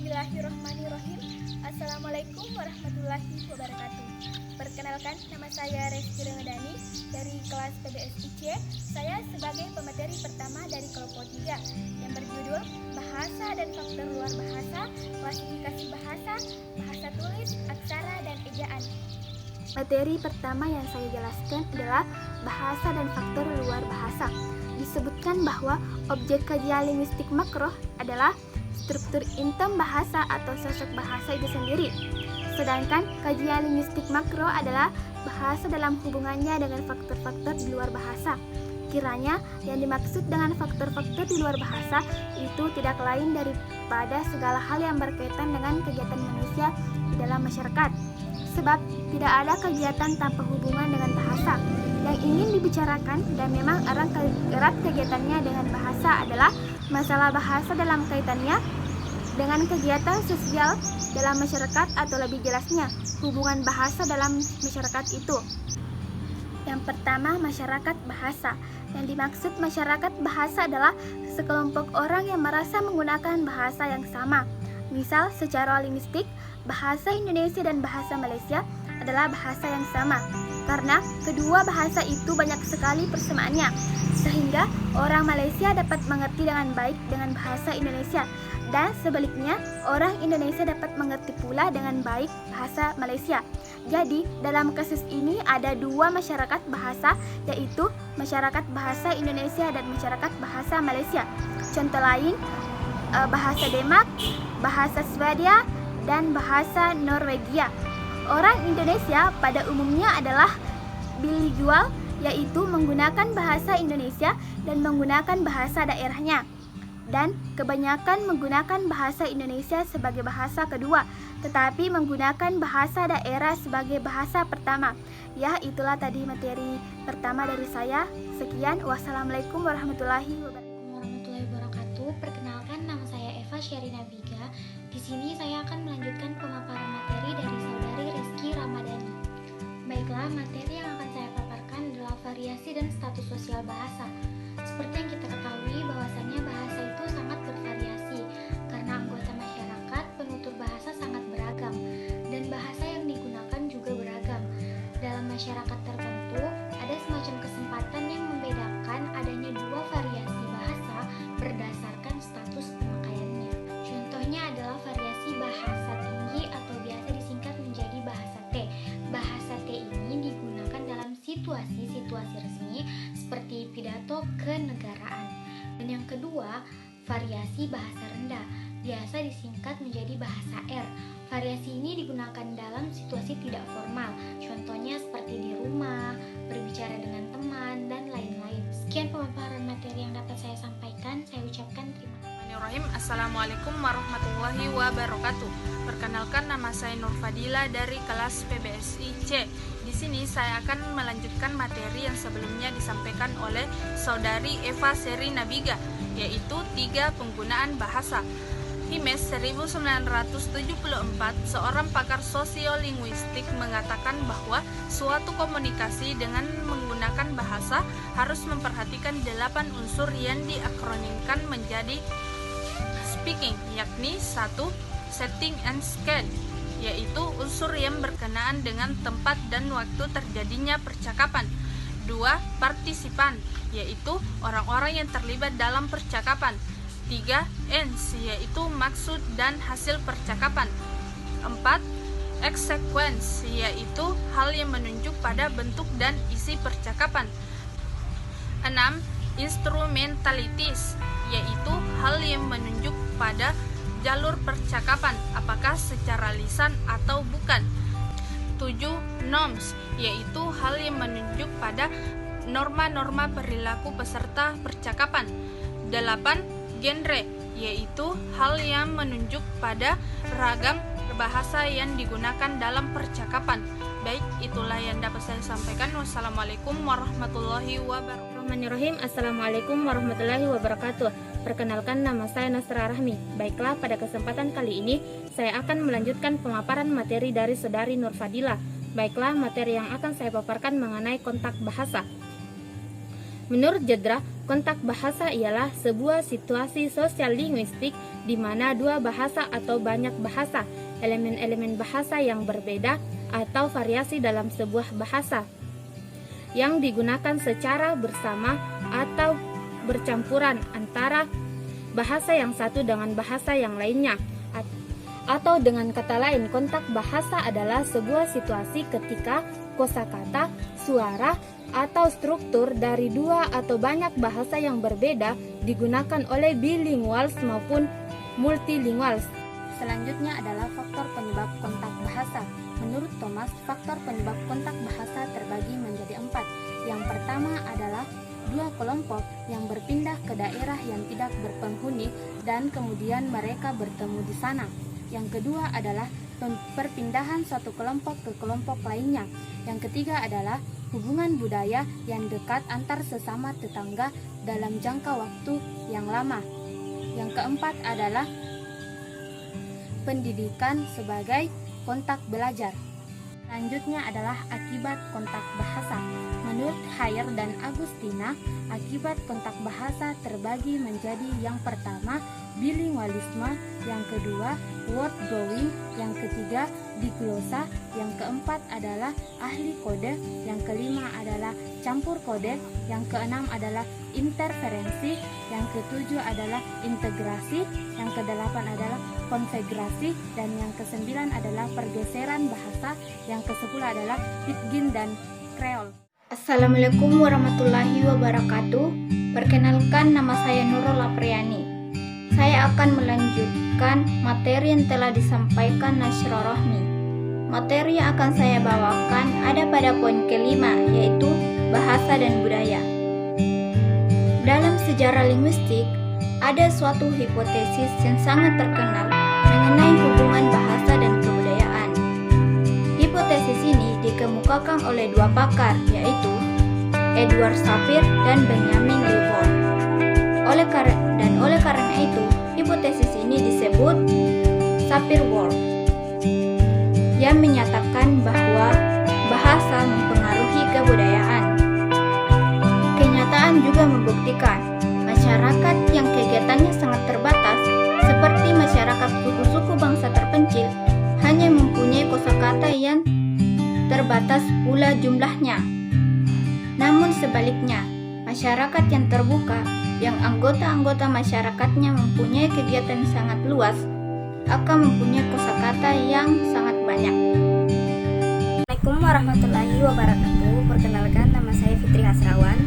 Bismillahirrahmanirrahim. Assalamualaikum warahmatullahi wabarakatuh. Perkenalkan, nama saya Reski Rengadani dari kelas PBSI C. Saya sebagai pemateri pertama dari kelompok 3 yang berjudul Bahasa dan Faktor Luar Bahasa, Klasifikasi Bahasa, Bahasa Tulis, Aksara, dan Ejaan. Materi pertama yang saya jelaskan adalah bahasa dan faktor luar bahasa. Disebutkan bahwa objek kajian linguistik makro adalah struktur intem bahasa atau sosok bahasa itu sendiri. Sedangkan kajian linguistik makro adalah bahasa dalam hubungannya dengan faktor-faktor di luar bahasa. Kiranya yang dimaksud dengan faktor-faktor di luar bahasa itu tidak lain daripada segala hal yang berkaitan dengan kegiatan manusia di dalam masyarakat. Sebab tidak ada kegiatan tanpa hubungan dengan bahasa. Yang ingin dibicarakan dan memang erat kegiatannya dengan bahasa adalah masalah bahasa dalam kaitannya dengan kegiatan sosial dalam masyarakat, atau lebih jelasnya hubungan bahasa dalam masyarakat itu. Yang pertama, masyarakat bahasa. Yang dimaksud masyarakat bahasa adalah sekelompok orang yang merasa menggunakan bahasa yang sama. Misal, secara linguistik, bahasa Indonesia dan bahasa Malaysia adalah bahasa yang sama, karena kedua bahasa itu banyak sekali persamaannya, sehingga orang Malaysia dapat mengerti dengan baik dengan bahasa Indonesia, dan sebaliknya orang Indonesia dapat mengerti pula dengan baik bahasa Malaysia. Jadi, dalam kasus ini ada dua masyarakat bahasa, yaitu masyarakat bahasa Indonesia dan masyarakat bahasa Malaysia. Contoh lain, bahasa Denmark, bahasa Swedia, dan bahasa Norwegia. Orang Indonesia pada umumnya adalah bilingual, yaitu menggunakan bahasa Indonesia dan menggunakan bahasa daerahnya. Dan kebanyakan menggunakan bahasa Indonesia sebagai bahasa kedua, tetapi menggunakan bahasa daerah sebagai bahasa pertama. Ya, itulah tadi materi pertama dari saya. Sekian, wassalamualaikum warahmatullahi wabarakatuh. Perkenalkan, nama saya Eva Sherina Biga. Di sini saya akan melanjutkan pemaparan materi dari saudari Reski Ramadhani. Baiklah, materi yang akan saya paparkan adalah variasi dan status sosial bahasa. Seperti yang kita ketahui, bahwasannya bahasa itu sangat bervariasi karena anggota masyarakat penutur bahasa sangat beragam dan bahasa yang digunakan juga beragam. Dalam masyarakat tertentu, ada semacam kesempatan yang membedakan adanya dua variasi bahasa berdasarkan status pemakaiannya. Contohnya adalah variasi bahasa tinggi atau biasa disingkat menjadi bahasa T. Bahasa T ini digunakan dalam situasi-situasi resmi seperti pidato kenegaraan. Dan yang kedua, variasi bahasa rendah, biasa disingkat menjadi bahasa R. Variasi ini digunakan dalam situasi tidak formal, contohnya seperti di rumah, berbicara dengan teman, dan lain-lain. Sekian pemaparan materi yang dapat saya sampaikan. Saya ucapkan terima kasih. Assalamualaikum warahmatullahi wabarakatuh. Perkenalkan, nama saya Nur Fadila dari kelas PBSI C. Di sini saya akan melanjutkan materi yang sebelumnya disampaikan oleh saudari Eva Sherina Biga, yaitu 3 penggunaan bahasa. Himes 1974, seorang pakar sosiolinguistik, mengatakan bahwa suatu komunikasi dengan menggunakan bahasa harus memperhatikan 8 unsur yang diakronimkan menjadi speaking, yakni 1. Setting and scale, yaitu unsur yang berkenaan dengan tempat dan waktu terjadinya percakapan. 2. Partisipan, yaitu orang-orang yang terlibat dalam percakapan. 3. Ends, yaitu maksud dan hasil percakapan. 4. Exequence, yaitu hal yang menunjuk pada bentuk dan isi percakapan. 6. Instrumentalities, yaitu hal yang menunjuk pada jalur percakapan, apakah secara lisan atau bukan. 7. Norms, yaitu hal yang menunjuk pada norma-norma perilaku peserta percakapan. 8. Genre, yaitu hal yang menunjuk pada ragam bahasa yang digunakan dalam percakapan. Baik, itulah yang dapat saya sampaikan. Wassalamualaikum warahmatullahi wabarakatuh. Assalamualaikum warahmatullahi wabarakatuh. Perkenalkan, nama saya Nasra Rahmi. Baiklah, pada kesempatan kali ini saya akan melanjutkan pemaparan materi dari saudari Nur Fadila. Baiklah, materi yang akan saya paparkan mengenai kontak bahasa. Menurut Jedra, kontak bahasa ialah sebuah situasi sosial linguistik di mana dua bahasa atau banyak bahasa, elemen-elemen bahasa yang berbeda atau variasi dalam sebuah bahasa yang digunakan secara bersama atau bercampuran antara bahasa yang satu dengan bahasa yang lainnya. Atau dengan kata lain, kontak bahasa adalah sebuah situasi ketika kosakata, suara, atau struktur dari dua atau banyak bahasa yang berbeda digunakan oleh bilinguals maupun multilinguals. Selanjutnya adalah faktor penyebab kontak bahasa. Menurut Thomas, faktor penyebab kontak bahasa terbagi menjadi 4. Yang pertama adalah dua kelompok yang berpindah ke daerah yang tidak berpenghuni dan kemudian mereka bertemu di sana. Yang kedua adalah perpindahan suatu kelompok ke kelompok lainnya. Yang ketiga adalah hubungan budaya yang dekat antar sesama tetangga dalam jangka waktu yang lama. Yang keempat adalah pendidikan sebagai kontak belajar. Selanjutnya adalah akibat kontak bahasa. Menurut Hayer dan Agustina, akibat kontak bahasa terbagi menjadi yang pertama, bilingualisme, yang kedua, word going, yang ketiga, diglosa, yang keempat adalah ahli kode, yang kelima adalah campur kode, yang keenam adalah interferensi, yang ketujuh adalah integrasi, yang kedelapan adalah konfigurasi, dan yang kesembilan adalah pergeseran bahasa, yang kesepuluh adalah Pidgin dan Creole. Assalamualaikum warahmatullahi wabarakatuh. Perkenalkan, nama saya Nurul Apriani. Saya akan melanjutkan materi yang telah disampaikan Nasra Rohmi. Materi yang akan saya bawakan ada pada poin kelima, yaitu bahasa dan budaya. Dalam sejarah linguistik, ada suatu hipotesis yang sangat terkenal mengenai hubungan bahasa dan kebudayaan. Hipotesis ini dikemukakan oleh dua pakar, yaitu Edward Sapir dan Benjamin Lebon. Oleh karena itu, hipotesis ini disebut Sapir-Whorf, yang menyatakan bahwa bahasa mempengaruhi kebudayaan. Kenyataan juga membuktikan masyarakat yang kegiatannya sangat terbatas, seperti masyarakat suku-suku bangsa terpencil, hanya mempunyai kosakata yang terbatas pula jumlahnya. Namun sebaliknya, masyarakat yang terbuka, yang anggota-anggota masyarakatnya mempunyai kegiatan yang sangat luas, akan mempunyai kosakata yang sangat banyak. Assalamualaikum warahmatullahi wabarakatuh. Perkenalkan, nama saya Fitri Hasrawan.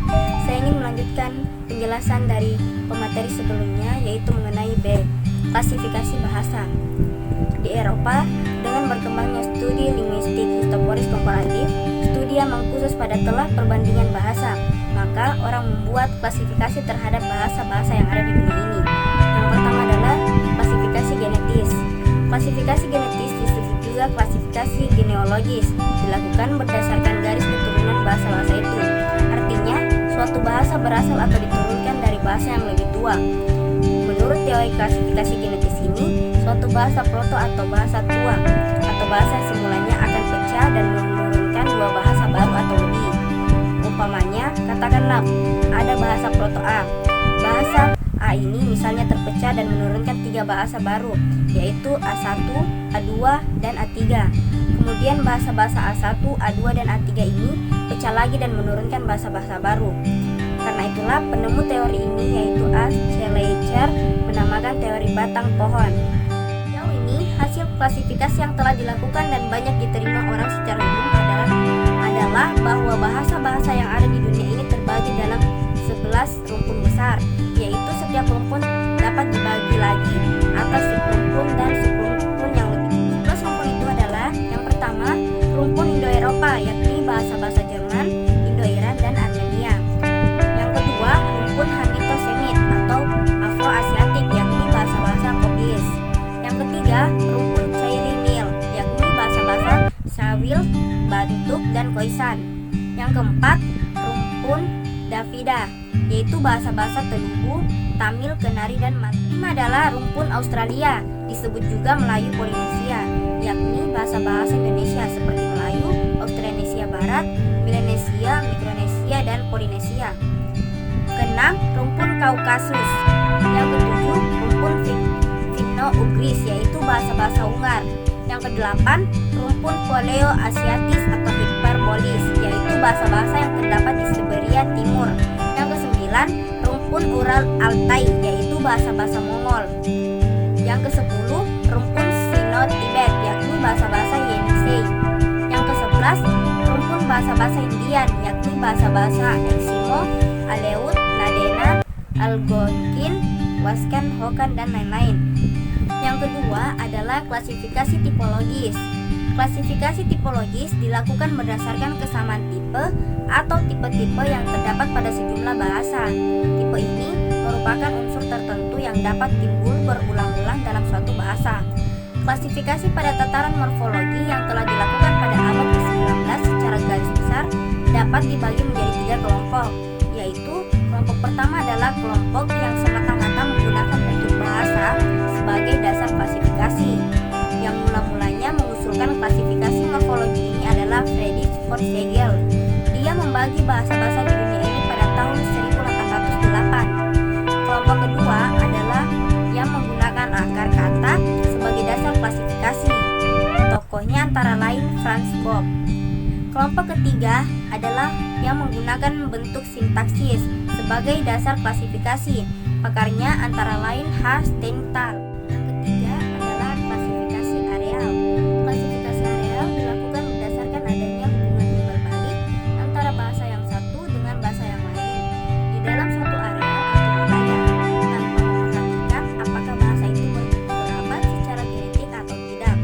Saya ingin melanjutkan penjelasan dari pemateri sebelumnya, yaitu mengenai B, klasifikasi bahasa. Di Eropa, dengan berkembangnya studi linguistik histoporis komparatif, studi yang mengkhusus pada telah perbandingan bahasa, maka orang membuat klasifikasi terhadap bahasa-bahasa yang ada di dunia ini. Yang pertama adalah klasifikasi genetis. Klasifikasi genetis disebut juga klasifikasi genealogis, dilakukan berdasarkan garis keturunan bahasa-bahasa itu. Artinya, suatu bahasa berasal atau diturunkan dari bahasa yang lebih tua. Menurut teori klasifikasi genetis ini, suatu bahasa proto atau bahasa tua atau bahasa yang semulanya akan pecah dan menurunkan dua bahasa baru atau lebih. Umpamanya, katakanlah ada bahasa proto A. Bahasa A ini misalnya terpecah dan menurunkan tiga bahasa baru, yaitu A1, A2, dan A3. Kemudian bahasa-bahasa A1, A2, dan A3 ini pecah lagi dan menurunkan bahasa-bahasa baru. Karena itulah penemu teori ini, yaitu A. Schleicher, menamakan teori batang pohon. Sejauh ini, hasil klasifikasi yang telah dilakukan dan banyak diterima orang secara umum adalah bahwa bahasa-bahasa yang ada di dunia ini terbagi dalam 11 rumpun besar, yaitu setiap rumpun dapat dibagi lagi atas subrumpun dan subrumpun yang lebih. 11 rumpun itu adalah yang pertama, rumpun Indo-Eropa, yakni bahasa-bahasa Jerman, Indo-Iran, dan Armenia. Yang kedua, rumpun Hanito-Semit atau Afro-Asiatik, yakni bahasa-bahasa Koblis. Yang ketiga, rumpun Cairinil, yakni bahasa-bahasa Sawil, Bantuk, dan Khoisan. Yang keempat, rumpun Davida, yaitu bahasa-bahasa Telugu, Tamil, Kenari, dan Melayu. Kelima adalah rumpun Australia, disebut juga Melayu Polinesia, yakni bahasa-bahasa Indonesia seperti Melayu, Austronesia Barat, Melanesia, Mikronesia, dan Polinesia. keenam, rumpun Kaukasus. Yang ketujuh, rumpun Finno-Ugris, yaitu bahasa-bahasa Ungar. Yang kedelapan, rumpun Poleo-Asiatis atau Hyperbolis, yaitu bahasa-bahasa yang terdapat di Siberia Timur. Yang kesembilan, rumpun Ural-Altai, yaitu bahasa-bahasa Mongol. Yang kesepuluh, rumpun Sino-Tibet, yakni bahasa-bahasa Yenisei. Yang kesebelas, rumpun bahasa-bahasa Indian, yakni bahasa-bahasa Eskimo, Aleut, Nadena, Algonquin, Waskan, Hokan, dan lain-lain. Yang kedua adalah klasifikasi tipologis. Klasifikasi tipologis dilakukan berdasarkan kesamaan tipe atau tipe-tipe yang terdapat pada sejumlah bahasa. Tipe ini merupakan unsur tertentu yang dapat timbul berulang-ulang dalam suatu bahasa. Klasifikasi pada tataran morfologi yang telah dilakukan pada abad ke-19 secara garis besar dapat dibagi menjadi 3 kelompok, yaitu kelompok pertama adalah kelompok yang semata-mata menggunakan bentuk bahasa sebagai dasar klasifikasi. Yang mula-mulanya mengusulkan klasifikasi morfologi ini adalah Friedrich von Schlegel. Dia membagi bahasa-bahasa di dunia ini pada tahun 1808. Kelompok kedua adalah yang menggunakan akar kata sebagai dasar klasifikasi. Tokohnya antara lain Franz Bopp. Kelompok ketiga adalah yang menggunakan bentuk sintaksis sebagai dasar klasifikasi. Pakarnya antara lain H. Steinthal. Yang ketiga adalah klasifikasi areal. Klasifikasi areal dilakukan berdasarkan adanya hubungan timbal balik antara bahasa yang satu dengan bahasa yang lain di dalam suatu areal atau wilayah, tanpa memperhatikan apakah bahasa itu berabat secara genetik atau tidak.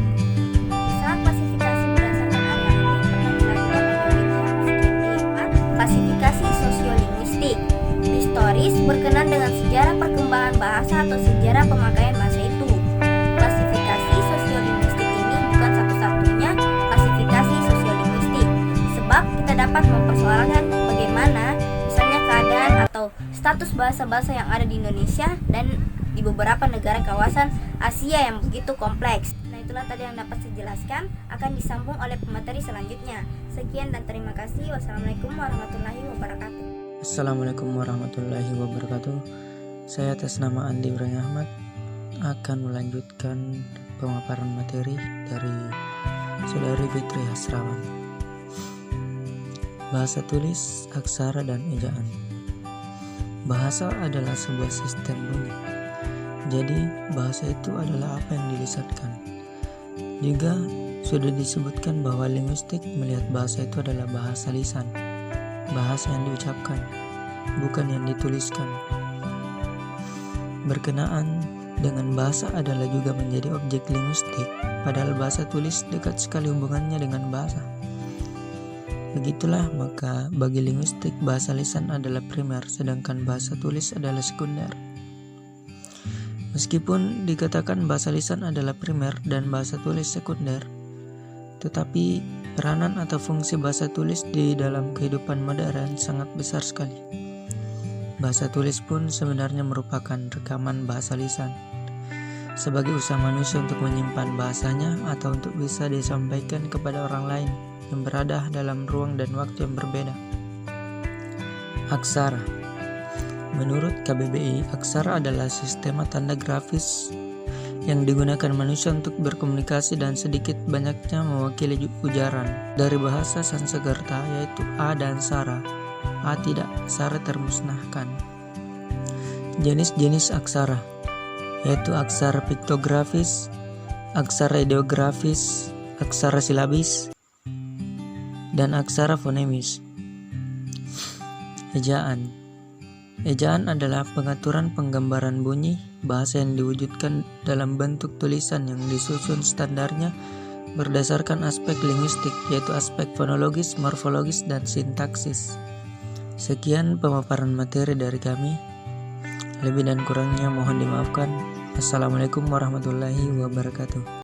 Usaha klasifikasi berdasarkan areal ini pernah dilakukan oleh William Skinner. Klasifikasi sosiolinguistik historis berkenan dengan sejarah perkembangan bahasa atau sejarah pemakaian bahasa itu. Klasifikasi sosiolinguistik ini bukan satu-satunya klasifikasi sosiolinguistik, sebab kita dapat mempersoalkan bagaimana misalnya keadaan atau status bahasa-bahasa yang ada di Indonesia dan di beberapa negara kawasan Asia yang begitu kompleks. Nah, itulah tadi yang dapat saya jelaskan, akan disambung oleh pemateri selanjutnya. Sekian dan terima kasih. Wassalamualaikum warahmatullahi wabarakatuh. Assalamualaikum warahmatullahi wabarakatuh. Saya atas nama Andi Ibrahim Ahmad akan melanjutkan pemaparan materi dari Saudari Fitri Hasrawan. Bahasa tulis, aksara, dan ejaan. Bahasa adalah sebuah sistem bunyi. Jadi, bahasa itu adalah apa yang dilisankan. Juga sudah disebutkan bahwa linguistik melihat bahasa itu adalah bahasa lisan, bahasa yang diucapkan, bukan yang dituliskan. Berkenaan dengan bahasa adalah juga menjadi objek linguistik, padahal bahasa tulis dekat sekali hubungannya dengan bahasa. Begitulah, maka bagi linguistik bahasa lisan adalah primer, sedangkan bahasa tulis adalah sekunder. Meskipun dikatakan bahasa lisan adalah primer dan bahasa tulis sekunder, tetapi peranan atau fungsi bahasa tulis di dalam kehidupan modern sangat besar sekali. Bahasa tulis pun sebenarnya merupakan rekaman bahasa lisan, sebagai usaha manusia untuk menyimpan bahasanya atau untuk bisa disampaikan kepada orang lain yang berada dalam ruang dan waktu yang berbeda. Aksara. Menurut KBBI, aksara adalah sistema tanda grafis yang digunakan manusia untuk berkomunikasi dan sedikit banyaknya mewakili ujaran dari bahasa Sanskerta, yaitu A dan Sara. A tidak, Sara termusnahkan. Jenis-jenis aksara yaitu aksara piktografis, aksara ideografis, aksara silabis, dan aksara fonemis. Ejaan. Ejaan adalah pengaturan penggambaran bunyi bahasa yang diwujudkan dalam bentuk tulisan yang disusun standarnya berdasarkan aspek linguistik, yaitu aspek fonologis, morfologis, dan sintaksis. Sekian pemaparan materi dari kami. Lebih dan kurangnya mohon dimaafkan. Assalamualaikum warahmatullahi wabarakatuh.